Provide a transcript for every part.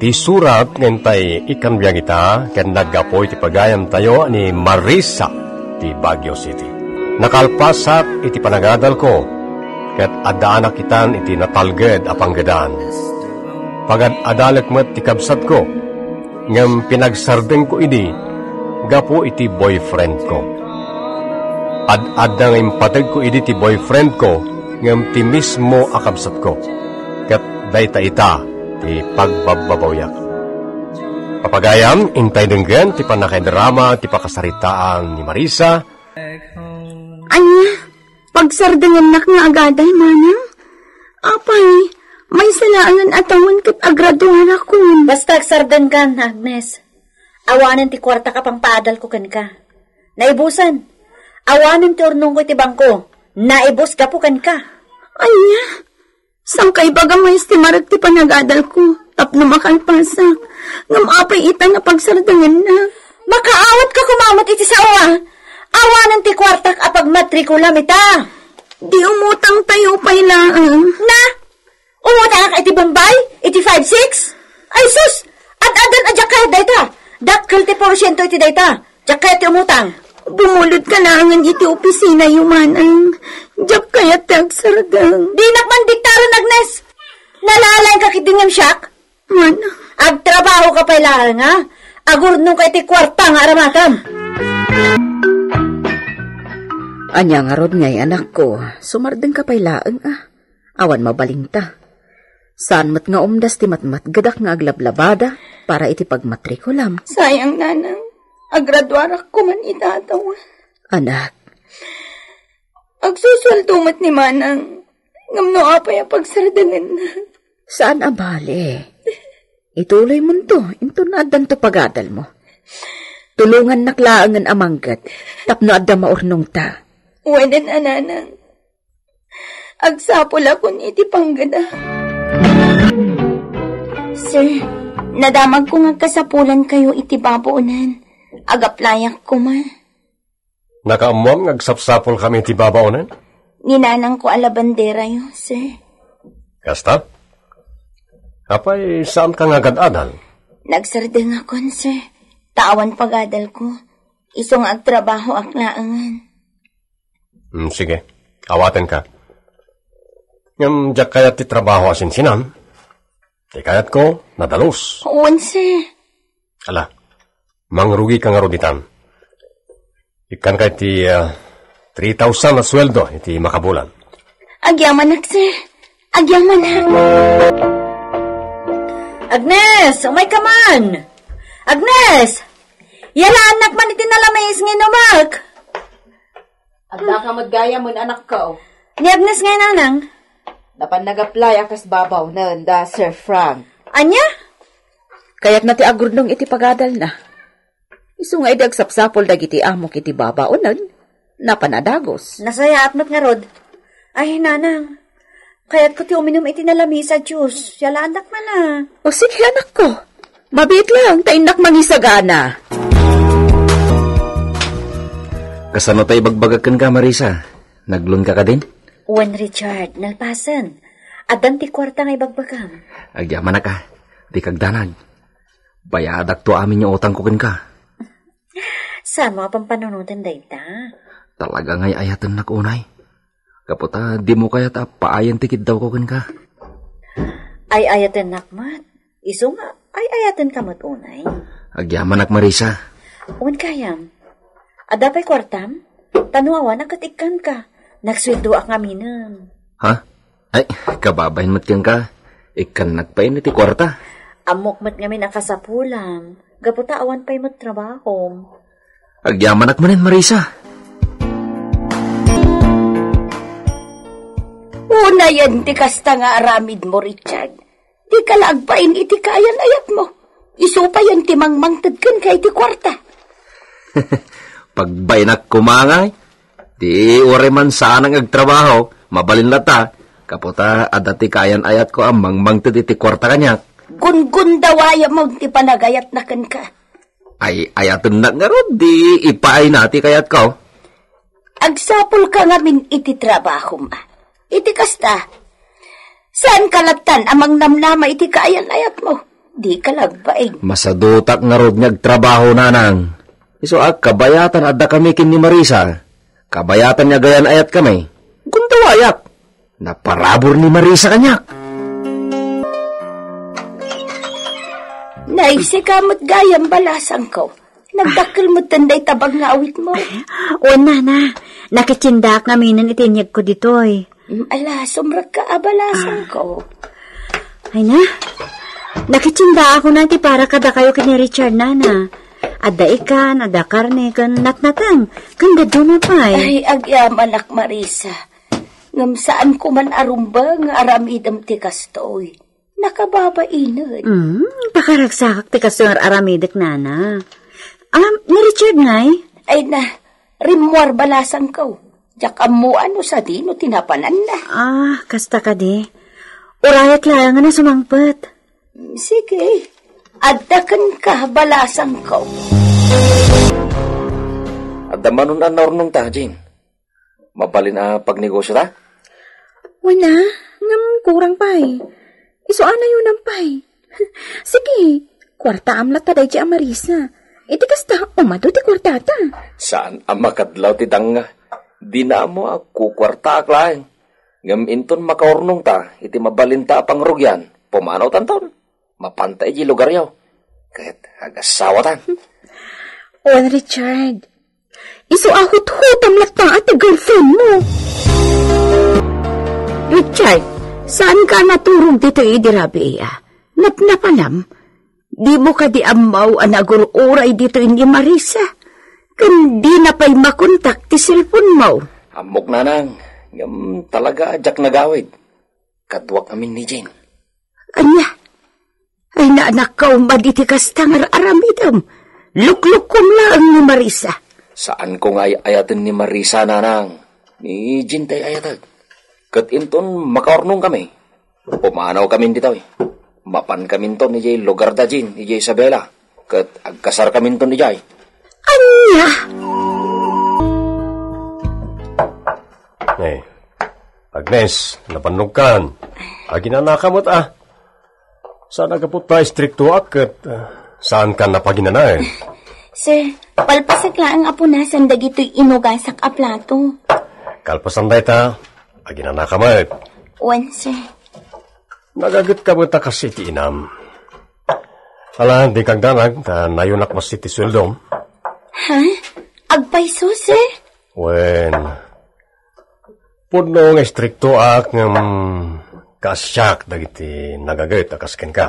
Ti surat ngentay ikanbiyang ita ken naggapoy ti pagayam tayo ni Marisa ti Baguio City. Nakalpasak iti panagadal ko ket adaanak itan iti natalged a panggedan. Pagad adalek met ti kabsat ko ngem pinagsardeng ko idi gapo iti boyfriend ko. Ad-adda nga impateg ko idi ti boyfriend ko ngem ti mismo akabsat ko. Ket dayta ita ti pagbababawyak. Papagayam, intay denggen ti panakaidrama ti pakasaritaan ni Marisa. Anya, pagsardengan nak nga agaday, manang. Apay, may salaan atawan kat agraduhan ako. Basta agsarden ka, Agnes. Awanan ti kwarta ka pang paadal ko kan ka. Naibusan. Awanan ti urnong ko ti bangko. Naibus ka po kan ka. Anya, sang kay baga may estimarat ti panagadal ko. Tapno makalpasak. Ngamapay ita nga pagsardengan na. Makaawat ka kumamot iti sa awa. Awanan ti kwartak apag matrikulam ita. Di umutang tayo pailaan. Na? Umutang ka iti Bombay? Iti 5-6? Ay sus! Ad-adan adyak kayo dayta. Dakkel ti porsyento iti dayta. Dyak kayo ti umutang. Bumulot ka na angan iti opisina yumanang. Dyak kaya tagsardang. Di nakman diktaron, Agnes. Nalalay ka kitingam siyak. Manang. Agtrabaho ka pailaan nga. Agurnong ka iti kwarta nga aramatam. Anya nga rod ngay anak ko, sumardeng ka pailaan Awan mabaling ta. Saan mat nga umdas ti matmat gadak nga aglablabada para iti pagmatrikulam. Sayang nanang, agradwarak ko man itataw. Anak. Agsusultumat ni manang, ngamno apay pagsardangan na. Saan abali? Ituloy mo to, into na adan to pagadal mo. Tulungan naklaangan amanggat, tapno adda maurnong ta. Wanan ananang, agsapol akon iti panggada. Sir, nadamag ko nga kasapulan kayo iti babaunan. Agaplayak ko man. Nakaamwam ngagsapsapol kami iti babaunan? Ninanang ko alabandera yo, sir. Kasta? Apay, saan ka nga gadadal? Nagsardeng akon, sir. Tawan pagadal ko. Isong agtrabaho aklaangan. Sige, awaten ka. Ngam, diyak kayat ti trabaho asinsinan. Di kayat ko, nadalos. Uwan, sir. Ala, mangrugi ka nga roditan. Ikan kay ti 3,000 na sweldo iti makabulan. Agyaman nak, sir. Agyaman nak. Agnes, umay ka man. Agnes! Yala anak man iti nalamayis ngayon umak. Agda ka magaya mo anak ko. Ni Agnes ngayon nanang. Dapan nag-apply akas babaw na da Sir Frank. Anya? Kaya't na ti agurnong iti pagadal na. Isu nga idag sapsapol dagiti amok iti babaunan. Napanadagos. Nasayaat mo't nga rod. Ay nanang. Kaya't ko ti uminom iti nalami sa juice. Yala anak man O sige anak ko. Mabit lang, tainak mangisagana. Kasano tayo bagbagakan ka, Marisa? Naglun ka din? Juan Richard, nalpasan. Adan ti kwarta nga ibagbagam. Agyaman na ka. Di kagdanag. Bayadak to amin yung utang ko ka. Saan mo pampanunutin dayta? Talaga ngay ayatan na kunay. Kaputa, di mo kaya paayan tikid daw ko ka. Ay ayatan nakmat. Iso nga, ay ayatan ka matunay. Agyaman nak Marisa. Uwan kayam. Adapay kwartam? Tanuawan nakatikan ka. Nagsweldo ak ngaminan. Ha? Ay, kababahin mat kang ka. Ikan nagpain iti kwarta. Amok mat ngamin ang kasapulam. Gaputa awan pa'y mat trabaho. Agyaman nak manin Marisa. Una yan ti kasta nga aramid mo, Richard. Di ka laagpain iti kayan ayat mo. Iso pa yan ti mangmangtad kan kay ti kwarta. Pagbainak kumangay, di ore man saan ang agtrabaho, mabalin lata, kaputa adati kayan ayat ko ang mangmangtad iti kwarta kanyak. Gun-gun dawaya mo ti panagayat na kan ka. Ay ayatun na nga ro, di ipaay nati kayat ko. Agsapol ka ngamin iti trabaho ma. Iti kasta. Saan kalatan amang namnama iti kayan ayat mo? Di ka lagpain. Masadutak nga rod nagtrabaho nanang. Iso kabayatan adda kami kin ni Marisa. Kabayatan niya gayan ayat kami. Guntawayak. Naparabor ni Marisa kanyak. Naisi kamot gayang balasang ko. Nagdakil mo tanday tabag nga awit mo. O nana, nakitsindak nga minan itinyag ko ditoy. Ala, sumrag ka abalasang ko. Ay na, nakitsinda ako na ti para kada kayo kini Richard nana. Adda ikan, adda karne, kan natnatang, kan gadyo mo pa'y. Ay, agyam anak Marisa. Ngam saan ko man arumba nga aramidam ti kastoy. Nakababainan. Pakaragsak ti kastoy nga aramidek nana. Ni Richard ngay? Ay na, rimwar balasang ko. Diyak mo ano sa dino tinapanan na. Kasta ka di. Urayat lang nga na sumangpet. Sige, addakan ka balasang ko. Adda manon an naurnong ta, Jane. Mabalin pagnegosyo ta? Wala, ngam kurang pa'y. Isuan na yun ang pa'y. Sige, kwarta amlat ta day di Marisa. Iti kasta, umado ti kwarta ta. Saan ang makadlaw ti danga? Di na mo ako kwarta aklain. Ngam inton makaurnong ta, iti mabalinta pang rugyan. Pumanaw tanton. Mapantay di lugar yaw. Kahit agasawa tan. Richard, iso ahot-hutam lata at girlfriend mo. Richard, saan ka naturong dito idirabi iya? Napnapanam, di mo ka di amaw anagururay dito ini Marisa. Kan di na pa'y makontak ti cellphone mo. Amok nanang, ngam talaga ajak nagawid. Kadwak amin ni Jane. Anya, ay naanak ka umaditi kastangar aramidam. Luklukom lang ni Marisa. Saan ko nga ayatin ni Marisa nanang? Ni Jane tay ayatag. Kat inton makaornong kami. Pumanaw kami dito eh. Mapan kami to ni Jay lugar da Jane, ni Jay Isabela. Kat agkasar kami to ni Jay. Anya! Agnes, napanog kan. Aginanakamot Saan agapot tayo strikto at saan ka napaginanain? Sir, palpasak lang ang apo na sanda gito'y inugasak a plato. Kalpasan day ta, aginanakamot. Wan, sir. Nagagat ka mo ta kasi ti inam. Ala, di kang danag, nayunak mas ti sweldom. Ha? Agpaiso, sir? Wen, puno nga strikto kasyak dagiti nagagayt akasken ka.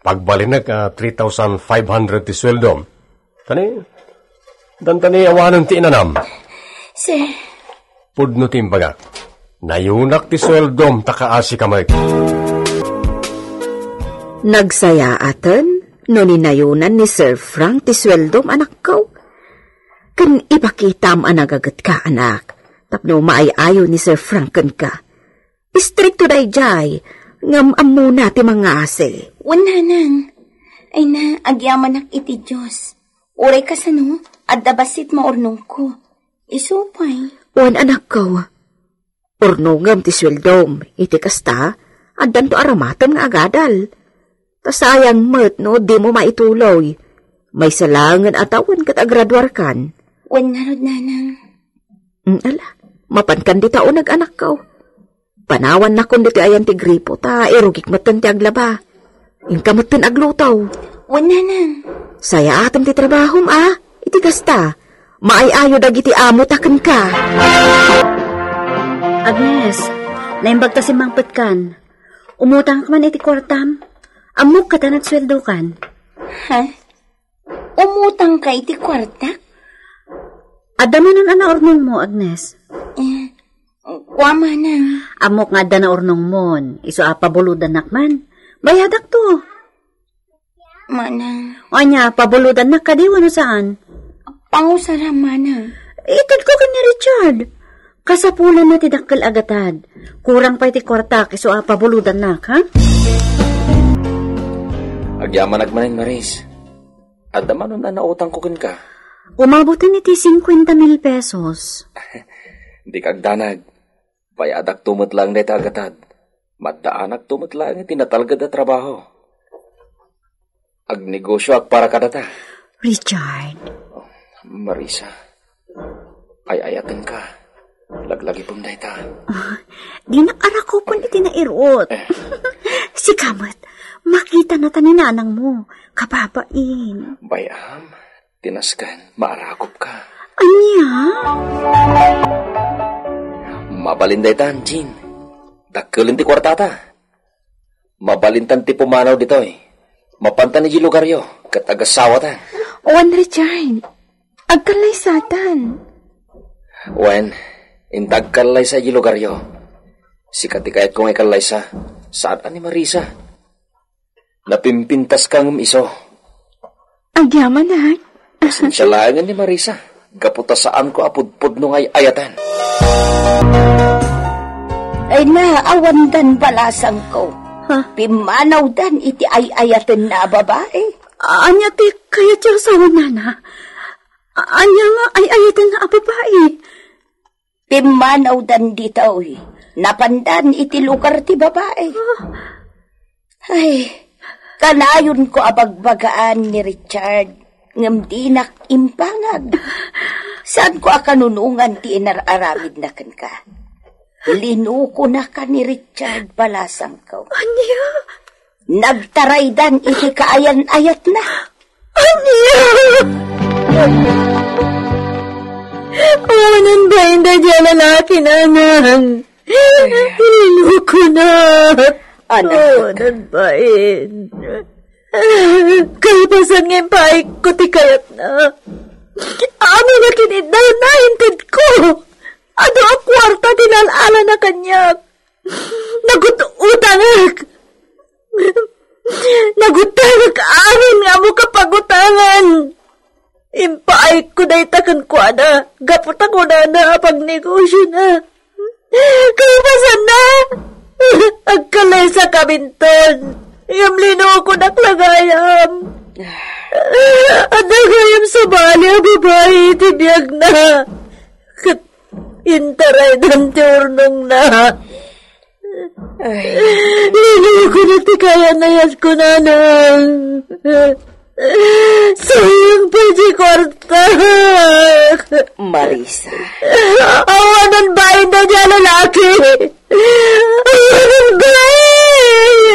Pagbalinag 3,500 ti sweldom. Tani awanan ti inanam. Sir. Pudno ti imbagak. Nayunak ti sweldom takaasi kamay. Nagsaya atan no ninayunan ni Sir Frank ti sweldom anak ko. Kan ipakitam anagagat ka anak. Tapno maayayo ni Sir Frank kan ka. Istrikto day jay, ngam amuna ti mga ase. Wananang, ay na, agyaman ak iti Diyos. Uray ka sa no, at dabasit maurnong ko. Isupay. Wan anak ko, urnongam ti sweldom, iti kasta, at danto aramatam nga agadal. Tasayang mat no, di mo maituloy. May salangan atawan kat agradwar kan. Wan narod nanang. Ala, mapankan di tao nag-anak ko. Panawan na kung dito ayan ti gripo ta, erugik matan ti aglaba. Ingka matan aglutaw. Wananang. Saya atam ti trabahom iti kasta. Maayayo dagiti amo taken ka. Agnes, naimbag ta si Mangpet kan. Umutang ka man iti kwartam. Amok ka ta nagsweldo kan. Ha? Umutang ka iti kwarta? Adamanan ang naurnong mo, Agnes. Wama na. Amok nga da na urnong mon. Iso pabuludan nakman. Bayadak to. Mana. O nya, pabuludan na kadiwa no saan? Pangusara mana. Itad ko kanya Richard. Kasapulan na tidakkel agatad. Kurang pa iti kwartak. Iso pabuludan nak, ha? Agyaman nagmanin, Maris. At naman na nautang ko ka. Umabutan iti 50,000 pesos. Di kagdanag. Payadak tumot lang na ita agatad. Madaanak tumot lang iti natalgad na trabaho. Agnegosyo ag para kadata. Richard, Marisa, ay-ayaten ka. Laglagi pong dayta. di na arako pon iti nairot. Si Kamat, makita na taninanang mo. Kapapain. Bayam, tinaskan, maarakop ka. Anya? Mabalindaytan, Jean. Dakkelin ti kwartata. Mabalintan ti pumanaw dito eh. Mapantan ni lugaryo, katagasawatan. Owan, Richard. Agkalay satan. Wen, intagkalay sa lugaryo. Sikatikayat kong ikalay sa saan ni Marisa. Napimpintas kang iso. Agyaman na. Pasensyalangan ni Marisa. Gaputa saan ko apudpud nung ay ayatan. Ay na, awan dan balasang ko. Pimanaw dan iti ay ayatan na babae. Anya ti kaya tiyo sa nana. Anya nga ay ayatan na babae. Pimanaw dan ditaw eh. Napandan iti lugar ti babae. Ay, kanayon ko abagbagaan ni Richard. Ngam di nakimpangan. Saan ko akanunungan ti inararamid na kan ka? Linuko na ka ni Richard balasang ko. Anya? Nagtaraydan iti kaayan-ayat na. Anya? Awanan ba hindi dyan lalaki naman? Linuko na. Anak. Awanan ba hindi? Kalpasan ngayon pa ko ti kayat na. Ano na kinidal na hintid ko. Ano ang kwarta tinalala na kanyak. Nagututangag. Nagutangag amin nga mo kapagutangan. Impaay ko na itakan ko na. Gaputa ko na pag negosyo na. Kalpasan na. Agkalay sa kabinton. Yamlino ko naklagayam. At nagayam sa bali ang babae tibiyag na. Kat intaray ng tiurnong na. Lino ko na tikaya na yan ko na nang. Sayang pa si kwarta. Marisa. Awanan ba na dyan lalaki? Awanan ba?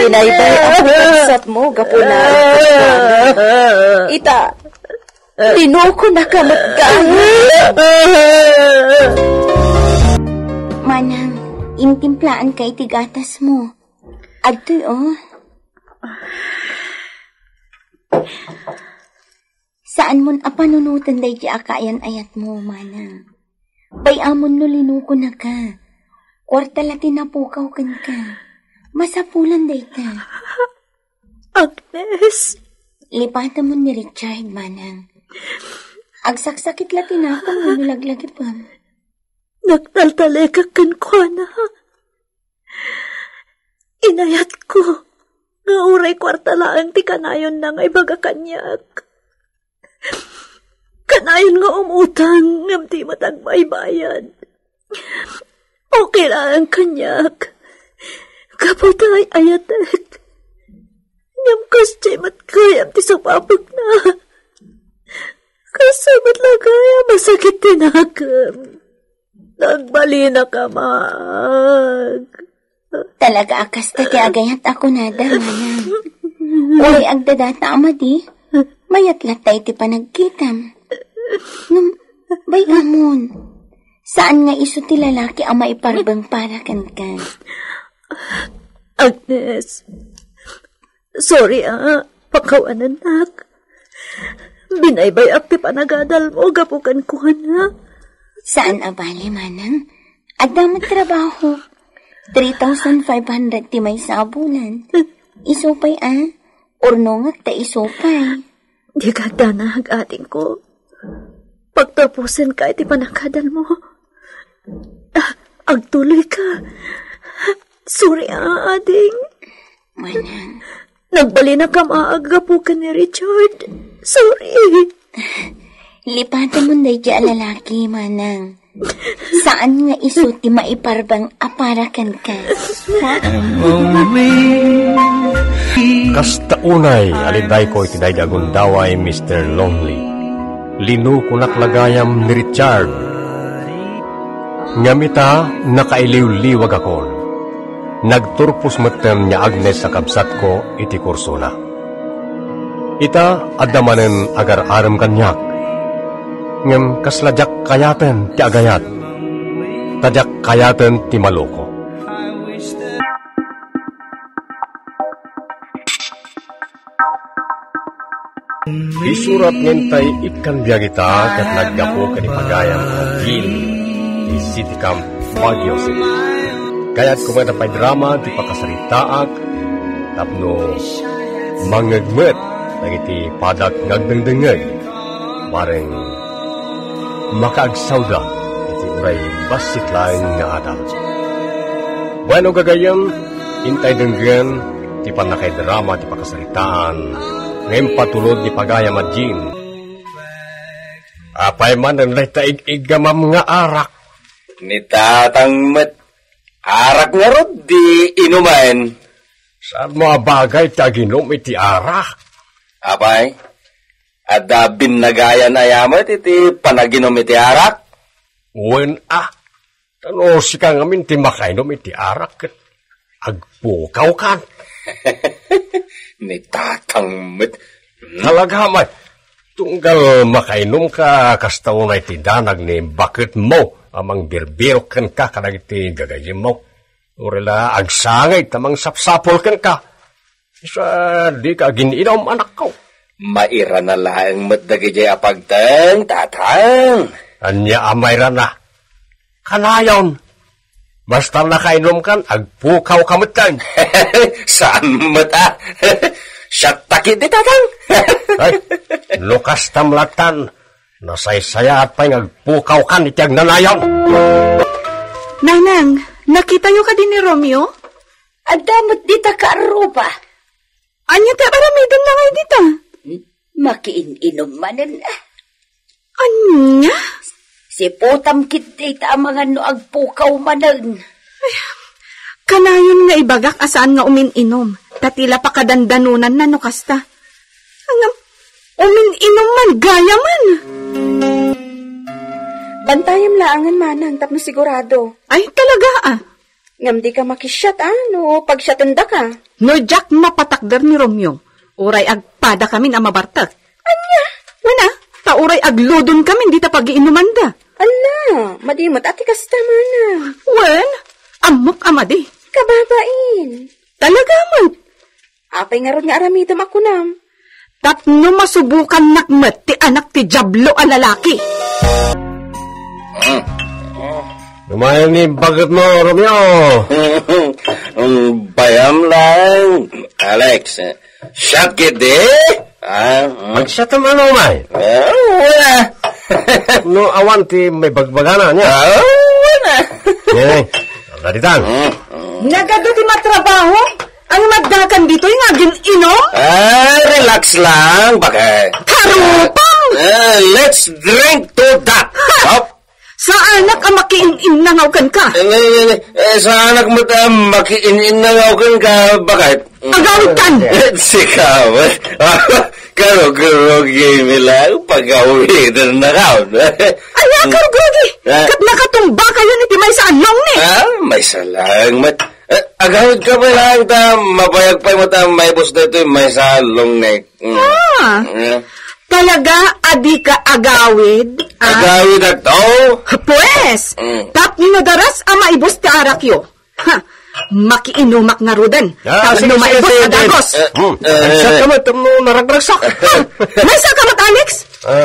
Pinaybay ang pagsat mo, gapuna. Ita, linuko na kamatgan. Manang, intimplaan kay tigatas mo. Adtoy, oh. Saan mon apanunutan day di akayan-ayat mo, manang? Bayamon no linuko na ka. Kwarta latin na pukaw kan ka. Masapulan day ka. Agnes. Lipatan mo ni Richard, manang. Agsaksakit latin ako mo nulaglagi pa. Nagtaltalikak kan ko na. Inayat ko. Nga uray kwarta lang ti kanayon na nga ibaga kanyak. Kanayon nga umutang ngam ti matagbaybayan. Okay lang kanyak. Kaputa ay ayatek. Ngam kasjay matkayam ti sapapag na. Kasabat lagaya masakit tinakam. Nagbali na ka, mag. Talaga akas ti agayat ako nada, manang. Uy, agdadata amadi. Mayat latay ti panagkitam. Ngam, bay amon. Saan nga iso ti lalaki ang maiparbang para kan ka? Agnes, sorry pakawanan nak. Binaybay akti panagadal mo, gapukan ko na. Saan abali, manang? Adamat trabaho. 3,500 ti may sabulan. Isupay Ornongak ta isupay. Di ka danag ating ko. Pagtorpusin ka iti panakadal mo. Agtuloy ka. Sorry ading. Manang. Nagbali na ka maagapukan ni Richard. Sorry. Lipatan mo na dyan lalaki, manang. Saan nga iso ti maiparbang aparakan ka? Kasta unay, aliday ko itiday agundaway Mr. Lonely. Lino kunak lagayam ni Richard. Ngamita, nakailiw-liwag ako. Nagturpos matem niya Agnes sa kabsat ko iti kurso na. Ita, adamanen agar-aram kanyak. Ngem kasladyak kayaten ti agayat. Tadyak kayaten ti maloko. Isurat ngentay ikan biyagita kat naggapo kanipagayang agil ti City Camp, Baguio City. Kaya't kumanapay drama ti pakasaritaak tapno mangagmet nagiti padak ngagdengdengeg mareng makaagsawda iti uray basit laing nga adal. Bueno gagayam, intay denggen ti panakay drama ti pakasaritaan ngayon patulod ni pagayam at Jean. Apay man ang taig-igamam nga arak. Ni tatang met arak nga rod di inuman. Saan mo abagay taginom iti arak? Apay, ada binagayan ayamat iti panaginom iti arak. Uwen Tano si kang amin ti makainom iti arak ket agpukaw kan. Ni tatang met. Talaghamay, tunggal makainom ka kastaunay ti danag ni bakit mo amang birbiro ken ka kanag iti gagayim mo. Urila agsangay tamang sapsapol ken ka. Isa di ka gininom anak ko. Maira na lang matdagi jay apagtang, tatang. Anya amayra na. Kanayon. Basta nakainom kan, agpukaw kamutan. Saan mata? Siyat takit di tatang. Ay, lukas tamlatan. Nasaysaya at pa'y agpukaw kan itiag nanayon. Nanang, nakita niyo ka din ni Romeo? Adamot dita ka arupa. Anya ta paramidon na ngay dita? Makiin-inom manen. Anya? Si putam kit dita mga no agpukaw manen. Kanayon nga ibagak asaan nga umin-inom. Tatila pa kadandanunan na no kasta. Hanggang umin-inom man, gaya man. Bantayam laangan manang, tapno sigurado. Ay, talaga Ngam di ka makisyat, no? Pagsyatanda ka. No, Jack, mapatakder ni Romeo. Uray agpada kami na mabartak. Anya? Wana, tauray agludon kami, di ta pag-iinuman da. Ala, madimot ati kasta mana. Well, amok amadi. Kababain. Talaga man. Apay nga ron nga aramidam ako nam. Tapno masubukan nakmet ti anak ti Diablo a lalaki. Lumayan ni bagat mo, Romeo. Bayam lang. Alex, shot kid Mag-shot naman o, may. Wala. No, awan ti may bagbagana niya. Wala. Yan, daditan. Nagado ti matrabaho? Ang magdakan dito yung aging inom? Relax lang, bakit? Karupang! Let's drink to that. Hop. Sa anak ang makiin-inangaw ka. Sa anak mo makiin-inangaw ka, bakit? Agawid kan! Sikaw. Karugurugi nila pag-awid na ka. Ay, karugurugi! Kat nakatumba kayo ni Timay sa anong ni. May salang. Agawid ka ba lang ta, mapayag pa mo ta, may bus na ito, may salong na. Talaga, adi ka agawid? Agawid at to? Pues, tap nadaras ang maibos ti arakyo. Makiinumak nga rudan. Tapno maibos na dagos. Sa kamat mo naragragsak. May sa kamat, Alex?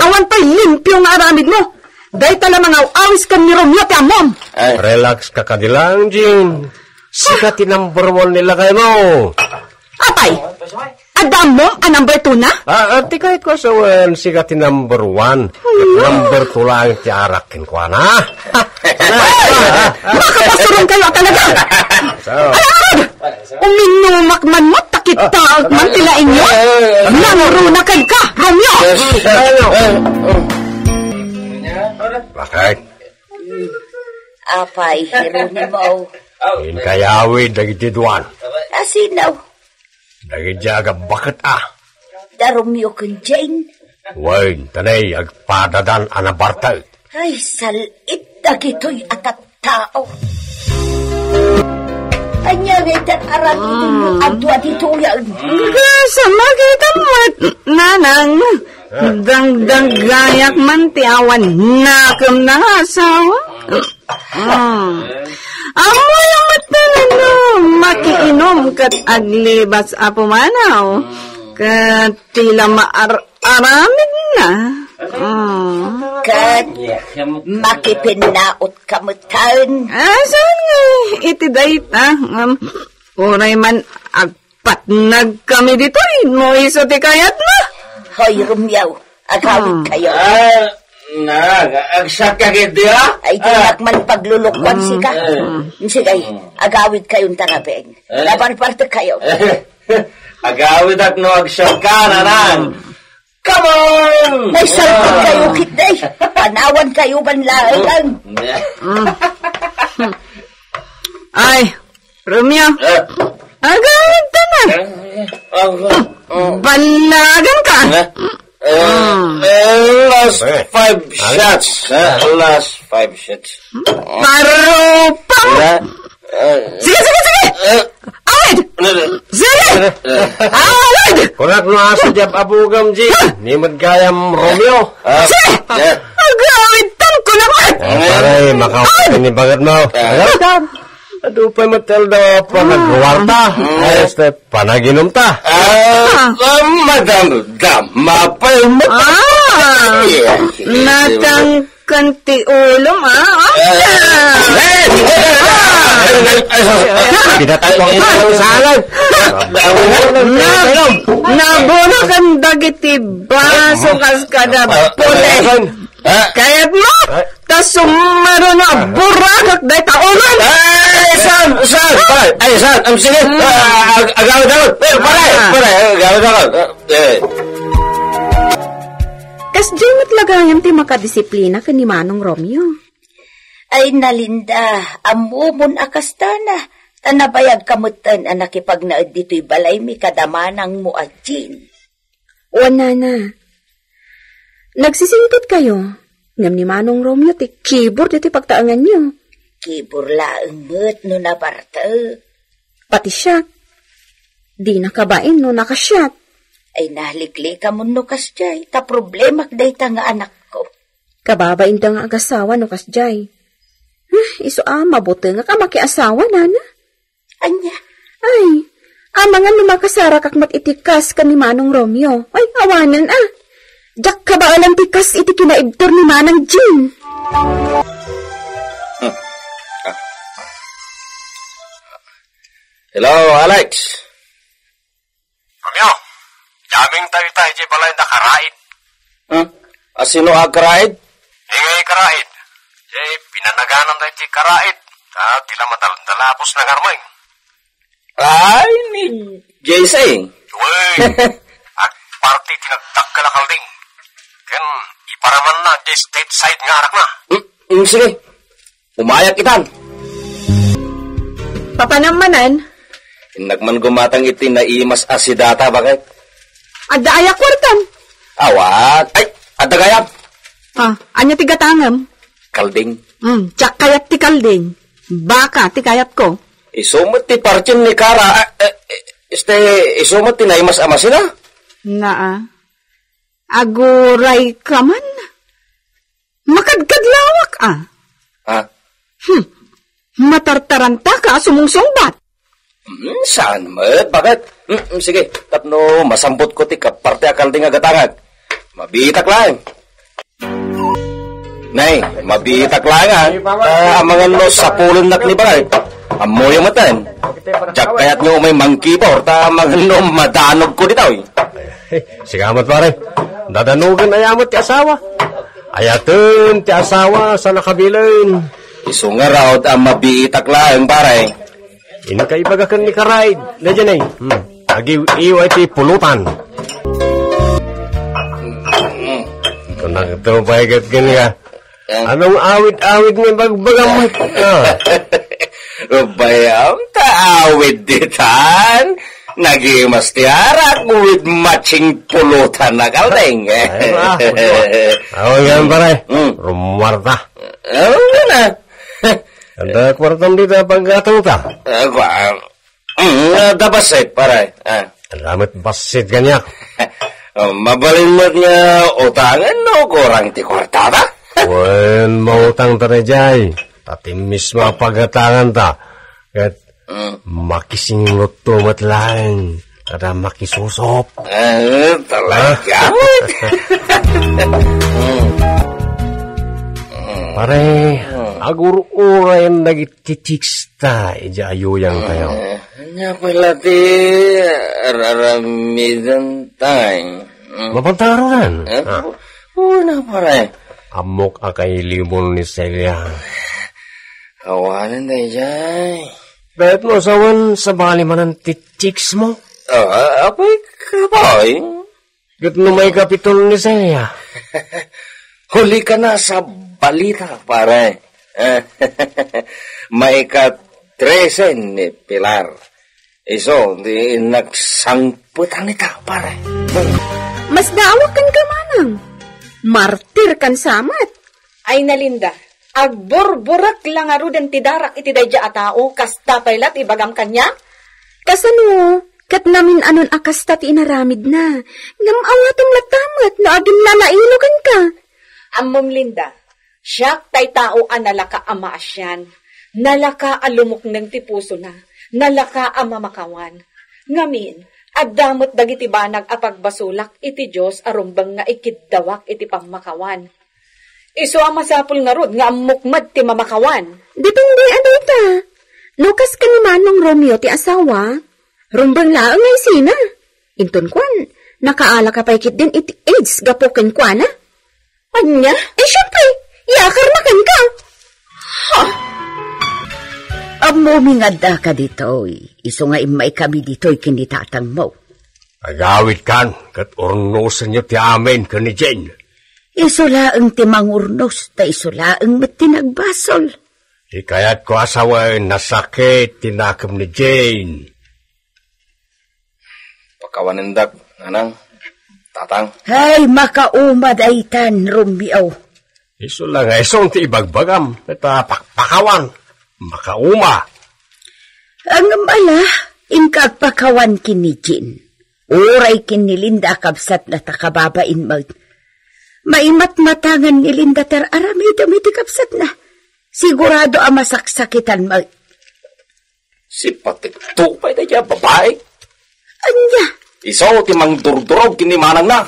Awan pa'y limpyo nga aramid mo. Dahil tala mga awis ka ni Romeo ti amom. Relax ka kadilang, Jim. Sika ti number 1 nila kayo mo. Apay, adam mo ang number 2 na? Ti kahit ko sa sika ti number 1. Number 2 lang ti arakin ko na. Makapasurong kayo talaga. Alam! Uminumak man mo, takit-taag man tila inyo. Nangurunakan ka, Romeo. Bakit? Apay, hero ni mo. In kayawid dagiti duwan. Asinaw, Dagiti aga bakit darumyo kang Jane. Wain, tanay, agpadadan anabarta. Ay, salit dagito'y atat tao. Anya ngaytan aram ito adwa dito yan. Sama kita mo, nanang. Dangdang gayak man tiawan nakam na asawa. Amo yung matanano, makiinom kat aglibas apo manaw. Kat tila maaramid na. Kat makipinaot kamutan. Asan nga, iti dayta. Uray man agpatnag kami dito, no iso ti kayat na. Hoy, Romeo, agawid kayo. Agsak ka kitiya? Ay, tinak man paglulukwan si ka. Sige, agawid kayong tarabeng. Laban parte kayo. Agawid at no agsak ka, nanang. Come on! May salpot kayo kitay. Panawan kayo banlaan. Ay, Romeo, agawid ka na. Balagan ka. Last 5 shots. Last 5 shots. Parupang! Sige! Awid! Sige! Awid! Kunak no aso diap abugam ji. Ni magayam Romeo. Sige! Agawid tan ko naman! Paray, makawin ni bagat mo. Aduh pa matel daw panagwarta. Ayos na panaginom ta. Madam, mapay mo. Natang kanti ulom, Pinatapang ito sa alam. Nabuno kan dagiti baso kas kada puli. Kayat mo, tas sumaro na burakak day taulan. San, sige. Agawid. Pare, agawid. Kas jimot lagayam ti makadisiplina kan ni Manong Romeo. Ay, nalinda, amumon akastana. Tanabayag kamutan ang nakipagnaad dito'y balay mi kadamanang mo ajin. Wala na. Nagsisingkot kayo. Ngam ni Manong Romeo ti keyboard iti pagtaangan niyo. Kiburlaang mo't no nabarta. Pati siya. Di nakabain no nakasyat. Ay nalikli ka mo no kasjay. Ta problemak day ta nga anak ko. Kababain da nga agasawa no kasjay. Iso mabuti nga ka makiasawa, nana. Anya? Ay, amangan lumakasara kak matitikas ka ni Manong Romeo. Ay, awanan Diyak ka ba alam tikas iti kinaibtor ni Manang Jean? Hello, Alex. Romeo, daming tayo di balay na karaid. Asino karaid? Ingay karaid. Pinanaganan tayo di karaid. Tila matalapos ng armay. Ay, ni Jason. Uy, at party tinagtak ka lakalding. Ken, iparaman na di stateside nga arak na. Sige, umayak itan. Papanamanan, Nagman gumatang iti na imas asidata, bakit? adda ayak kwartan. Awat. Ay, adda gayam. Anya tigatangam. Kalding. Tsak kayat ti kalding. Baka ti kayat ko. Isumot ti parchin ni Kara. Isumot ti na imas amasina? Naa. Aguray ka man. Makadkadlawak Ha? Matartaranta ka sumungsongbat. Saan mo't? Bakit? Sige, tapno masambot ko ti kaparte akalding agatangag. Mabitak lang. Nay, mabitak lang amangan mo sa pulon nak ni Baray. Amo yung matan. Diyak kayat nyo may mangkipor, amangan no madanog ko dito. Sigamat pare, dadanugan ayamot ti asawa. Ayatun ti asawa sa nakabilin. Isunga raw ang mabitak lang, Baray. Inikaibaga ni karaid. Nadyan Agi-iwa ti pulutan. Kung nagtubay kat kanya, Anong awit-awit may bagbagam? Bayam taawid ditan. Nagimas tiarak with matching pulutan na kaldeng. Yan pare. Rumarta. Ano na? Ada kwartam dito pagkatang ta. Dabasit pare. Ramit basit ganyak. Mabalimot nga utangan no kurang ti kwarta ta? Wen mautang tarejay. Tatimis mapagatangan ta. Kat makisingot tumat lang. Kada makisusop. Talaga. Pare, agur urayan nagititiksta. Ijayo yang tayo. Nga pala ti raramidan tayo. Mapantarunan. Una pare. Amok akay limon ni Celia. Kawanan na jay. Bet mo sawan sa bali man ang titiks mo. Apay kapay. Gat no may kapitol ni Celia. Huli ka na sa balita, pare. May ka-13 ni Pilar. Iso, di nagsangputan nita, pare. Mas daawakan ka manang. Martir kan samat. Ay nalinda, agburburak lang aro den tidarak iti dayja a tao, kasta pailat ibagam kanya? Kasano, kat namin anon akasta ti inaramid na. Ngam awatom latamat na agin lalainukan ka. Ammom Linda, siyak tay tao a nalaka ama asyan, nalaka alumok ng tipuso na, nalaka ama makawan. Ngamin, addamot dagiti banag a pagbasulak iti Diyos arumbang nga ikiddawak iti pamakawan. Isu ang masapul nga rod nga amukmad ti mamakawan. Depende ta. Lukas ka naman ng Romeo ti asawa. Rumbang laang ngay sina. Inton kwan, nakaala ka paikit din iti AIDS gapoken kwa na. Anya? Siyempre, yakar na kan ka. Amo mingada ka ditoy. Iso nga imay kami ditoy kinitatang mo. Agawit kan, kat urnosan niyo ti amin ka ni Jane. Isulaang ti mangurnos, ta isulaang met tinagbasol. Ikayat ko asawa nasakit tinakam ni Jane. Pakawanindak, anang, tatang. Hay, makaumad ay tan, Romeo. Iso lang isong ti ibagbagam, ita pakpakawan, makauma. Ang amala, inkagpakawan kini Jane. Uray kinilinda kabsat na takababain mag. Maimat-matangan ni Linda ter aramida may tikapsat na. Sigurado ang masaksakitan mag. Si patikto pa ito dyan, babae. Anya? Isaw, timang durdurog, kinimanang na.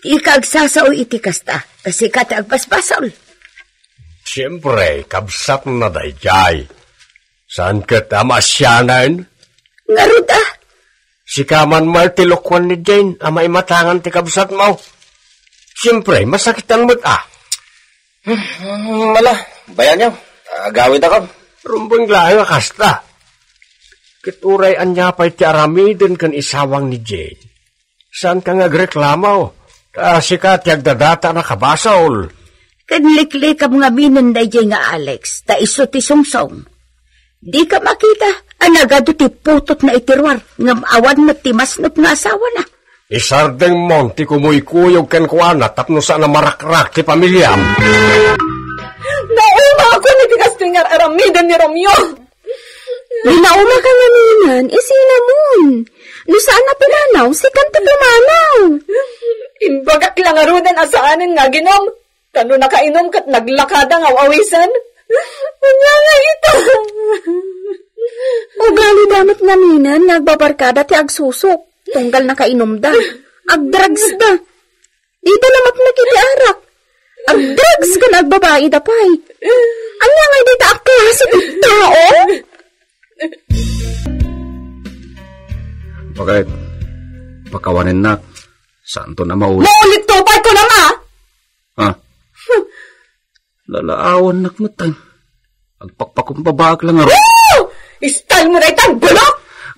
Ikagsasaw iti kasta, kasi katagpaspasol. Siyempre, kabsat na dayjay. Saan ka tamasyanan? Ngaruda. Si Kaman Martilokwan ni Jane, amay matangan ti kabsat mo. Siyempre, masakitan mo't Mala, bayan niyo. Agawid ako. Rumbang layo kasta. Kituray anya pa'y ti aramidin kan isawang ni Jane. Saan ka nagreklamo? Kasi ka tiagdadata na kabasol. Kanliklik ka mga minunday nga Alex, ta iso ti sungsong. Di ka makita, anagado ti putot na itirwar, ngam awan mo ti masnop nga asawa na. Isardeng mon, ti kumuy-kuyog ken kuana, tapno sana marakrak ti pamilyam. Nauma ako na tigas tingar aramidan ni Romeo. Nauma ka nga ninan, isinamon. No saan na pinanaw, si kanto pumanaw. Imbagak lang arudan asaanin nga ginom. Tano nakainom kat naglakada nga awisan. Anya nga ito. Ugali damat nga ninan, nagbabarkada ti agsusok. Tunggal nakainom da. Agdrugs da. Dito namat nakitiarak. Agdrugs ka nagbabae da pay. Anya nga dito ang klase ng tao? Bakit? Pakawanin na. Saan to na mauli? Maulit tupay ko na nga! Ha? Lalaawan nakmatan. Agpakpakumbabag lang nga. Style mo na itang bulok!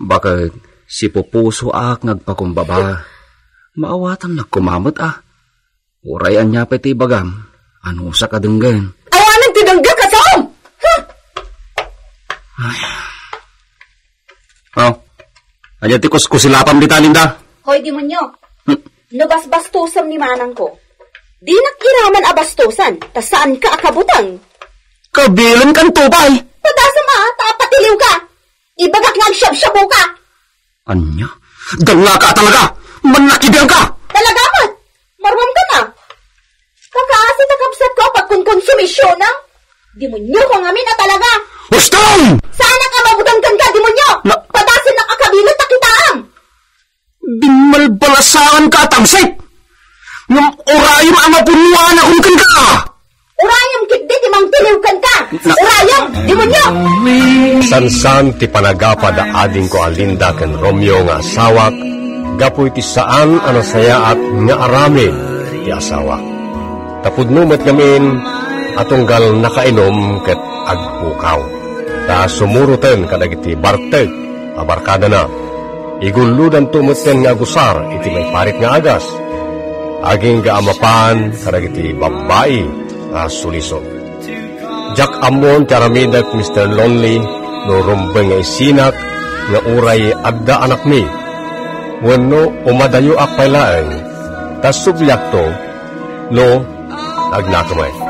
Bakit? Si Pupuso ak nagpakumbaba. Maawatan nagkumamot Urayan niya pati bagam. Ano sa kadenggan? Awanan tinangga ka sa om! Oh, aja tikos kusilapam di Linda. Hoy, demonyo. Nabasbastusan ni manang ko. Di nakiraman abastusan. Ta saan ka akabutang? Kabilan kan tubay. Padasa ma, tapatiliw ka. Ibagak nga siyab-syabu ka. Anya? Dala ka talaga! Manakibiyang ka! Talaga mat? Marwam ka na. Kakaasi takapsat ko pag konsumisyon na. Demonyo ko ngamin na talaga. Hustong! Sana ka mabutang ka, demonyo. Padasin na kakabilat na kitaam. Bimalbalasaan ka, tamsik! Ngam orayam ang mapunuan na hulkan ka! Urayam kitdi timang tiliwkan ka. Urayam, demonyo. Sansan ti panagapa da ading ko Alinda ken Romeo nga asawak, gapoy ti saan ano saya at nga aramid ti asawa. Tapudnumet ngamin atunggal nakainom ket agpukaw. Ta sumuruten kadagiti barteg abarkada na. Iguludan tumuten nga agusar iti may parit nga agas. Aging gaamapan kadagiti babae nga suliso. Jack Amon taramidak Mr. Lonely no rumbeng nga isinak nga uray adda anak mi. Wenno umadayo akpay laeng ta subyakto no agnakamay.